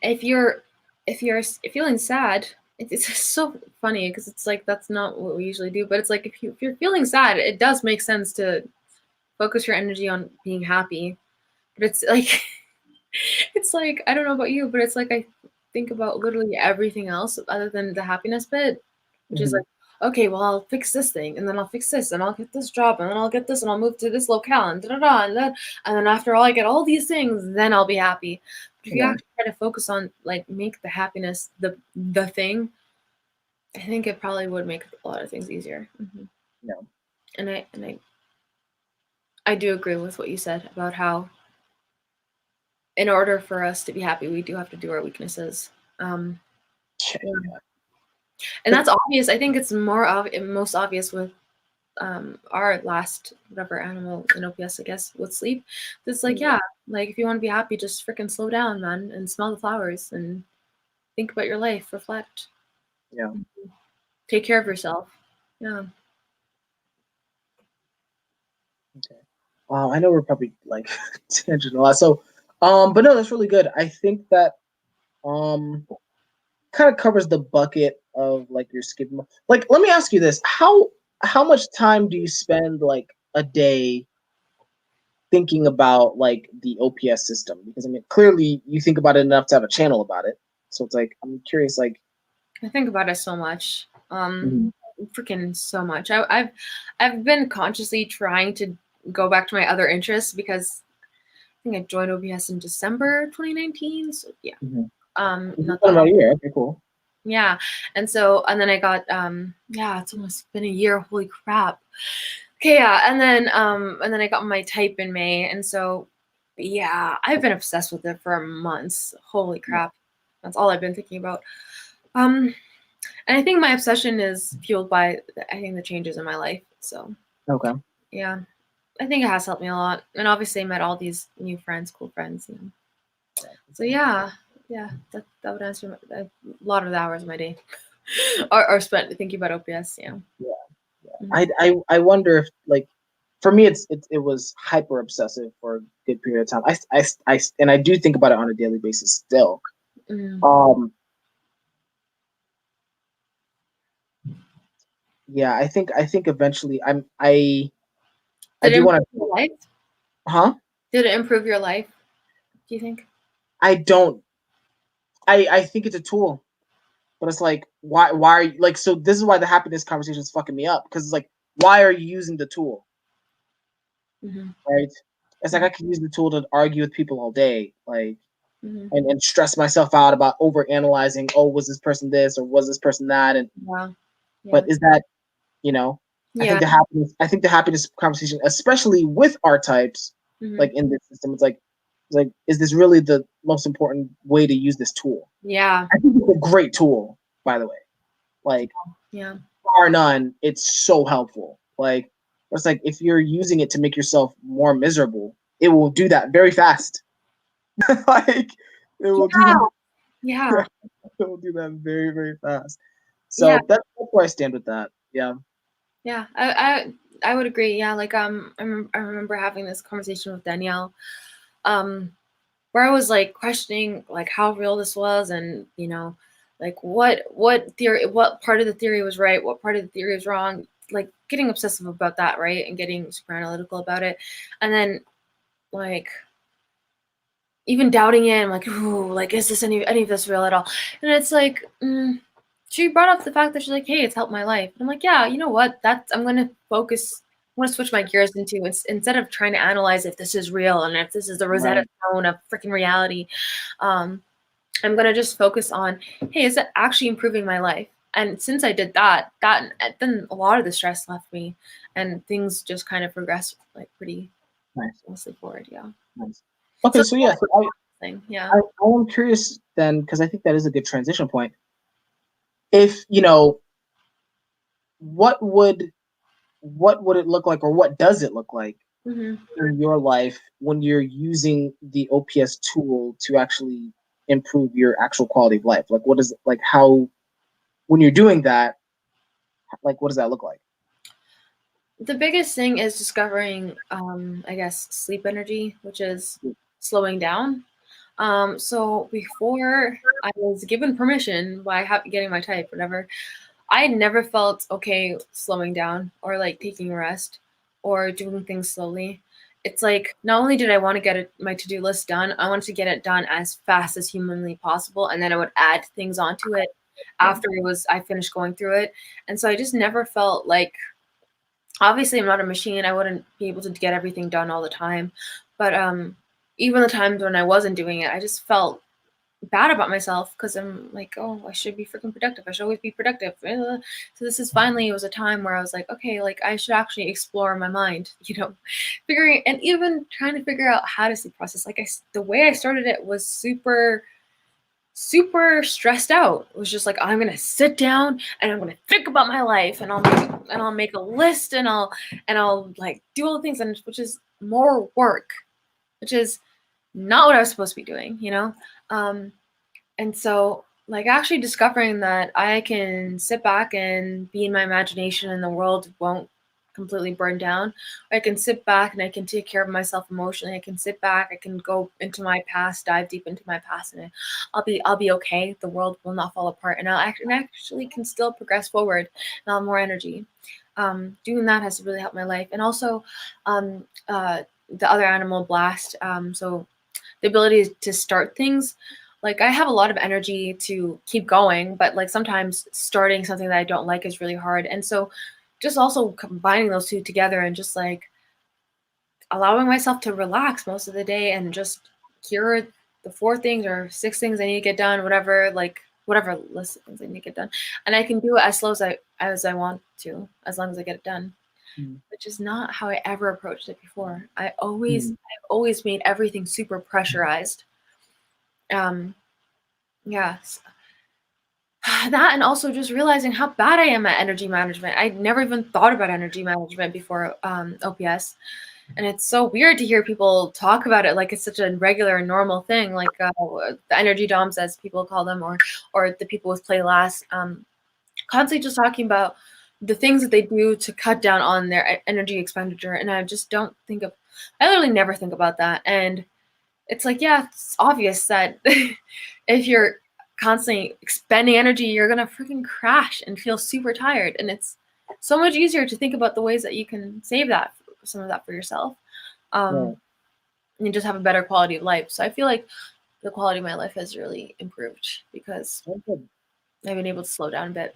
if you're feeling sad, it's so funny because it's like that's not what we usually do. But it's like if you're feeling sad, it does make sense to focus your energy on being happy. But it's like it's like I don't know about you, but it's like I think about literally everything else other than the happiness bit, which is Mhm. like, okay, well I'll fix this thing, and then I'll fix this, and I'll get this job, and then I'll get this, and I'll move to this locale, and da da da, and then after all I get all these things, then I'll be happy. But if you Yeah. actually try to focus on like make the happiness the thing, I think it probably would make a lot of things easier. Yeah. And I do agree with what you said about how in order for us to be happy, we do have to do our weaknesses. Um, yeah. Yeah. And that's obvious. I think it's most obvious with our last whatever animal in OPS, I guess, with sleep. It's like, yeah, like if you want to be happy, just freaking slow down, man, and smell the flowers and think about your life, reflect, Yeah. take care of yourself. Yeah. Okay. I know we're probably like tangent a lot. So, but no, that's really good. I think that um kind of covers the bucket of like your skip. Like, let me ask you this: how much time do you spend like a day thinking about like the OPS system? Because I mean, clearly you think about it enough to have a channel about it. So it's like I'm curious, like, I think about it so much. mhm. Freaking so much. I've been consciously trying to go back to my other interests because I think I joined OBS in December 2019. So yeah. Mhm. It's Not been that about long. a year. Okay, cool. Yeah. And then I got yeah, it's almost been a year. Holy crap. Okay, yeah. And then I got my type in May. And so yeah, I've been obsessed with it for months. Holy Yeah. crap. That's all I've been thinking about. Um and I think my obsession is fueled by I think the changes in my life. So Okay. yeah. I think it has helped me a lot. And obviously I met all these new friends, cool friends, you know. So yeah, yeah, that would answer a lot of the hours of my day are spent thinking about OPS. Yeah. Yeah. Yeah. Mhm. I wonder if like for me it was hyper obsessive for a good period of time. And I do think about it on a daily basis still. Mhm. Um yeah, I think eventually I Did it do want improve to, your life? huh? Did it improve your life? Do you think? I don't I think it's a tool, but it's like why are you like so this is why the happiness conversation is fucking me up because it's like why are you using the tool, Hmm. right? It's like I can use the tool to argue with people all day, like Hmm. and stress myself out about over analyzing, oh, was this person this or was this person that? And Wow. but Yeah. is that, you know, Yeah. I think the happiness conversation, especially with R types, Hmm. like in this system, it's like, is this really the most important way to use this tool? Yeah. I think it's a great tool, by the way. Like, Yeah. bar none, it's so helpful. Like, it's like if you're using it to make yourself more miserable, it will do that very fast. Like, it will do Yeah. that. Yeah. It will do that very, very fast. Yeah. So that's where I stand with that. Yeah. Yeah. I would agree. Yeah. Like I remember having this conversation with Danielle, um, where I was like questioning like how real this was, and you know, like what part of the theory was right, what part of the theory was wrong, like getting obsessive about that, right, and getting super analytical about it, and then like even doubting it. I'm like, ooh, like is this any of this real at all? And it's like, she brought up the fact that she's like, hey, it's helped my life. And I'm like, yeah, you know what? That's I'm gonna focus. I want to switch my gears into instead of trying to analyze if this is real and if this is the Rosetta Right. Stone of freaking reality. Um, I'm gonna just focus on, hey, is it actually improving my life? And since I did that, then a lot of the stress left me, and things just kind of progressed like pretty Nice. mostly forward. Yeah. Nice. So Okay. it's So yeah. So a thing. Yeah. I am curious then because I think that is a good transition point. If you know, what would what would it look like, or what does it look like Hmm. in your life when you're using the OPS tool to actually improve your actual quality of life? Like, what is like how when you're doing that? Like, what does that look like? The biggest thing is discovering, I guess, sleep energy, which is slowing down. So before I was given permission by getting my type, whatever, I had never felt okay slowing down or like taking a rest or doing things slowly. It's like not only did I want to get my to-do list done, I wanted to get it done as fast as humanly possible, and then I would add things onto it after I finished going through it. And so I just never felt like, obviously I'm not a machine. I wouldn't be able to get everything done all the time. But even the times when I wasn't doing it, I just felt bad about myself because I'm like, oh, I should be freaking productive. I should always be productive. So this is finally, it was a time where I was like, okay, like I should actually explore my mind, figuring and even trying to figure out how to sleep process. Like the way I started it was super stressed out. It was just like, I'm gonna sit down and I'm gonna think about my life, and I'll make a list, and I'll like do all the things, and which is more work, which is not what I was supposed to be doing. Um, and so, like, actually discovering that I can sit back and be in my imagination and the world won't completely burn down. Or I can sit back and I can take care of myself emotionally. I can sit back, I can go into my past, dive deep into my past, and I'll be okay. The world will not fall apart, and actually can still progress forward, and I'll have more energy. Doing that has really helped my life. And also, the other animal blast. So the ability to start things. Like I have a lot of energy to keep going, but like sometimes starting something that I don't like is really hard. And so just also combining those two together and just like allowing myself to relax most of the day and just here are the 4 things or 6 things I need to get done, whatever list of things I need to get done. And I can do it as slow as I want to, as long as I get it done. Mm. Which is not how I ever approached it before. I've Mm. always made everything super pressurized. Um, yes. That, and also just realizing how bad I am at energy management. I never even thought about energy management before OPS. And it's so weird to hear people talk about it like it's such a regular and normal thing, like the energy DOMs, as people call them, or the people with play last, constantly just talking about the things that they do to cut down on their energy expenditure. And I just don't think of, I literally never think about that. And it's like, yeah, it's obvious that if you're constantly expending energy, you're gonna freaking crash and feel super tired. And it's so much easier to think about the ways that you can save some of that for yourself, Right. and just have a better quality of life. So I feel like the quality of my life has really improved because Okay. I've been able to slow down a bit.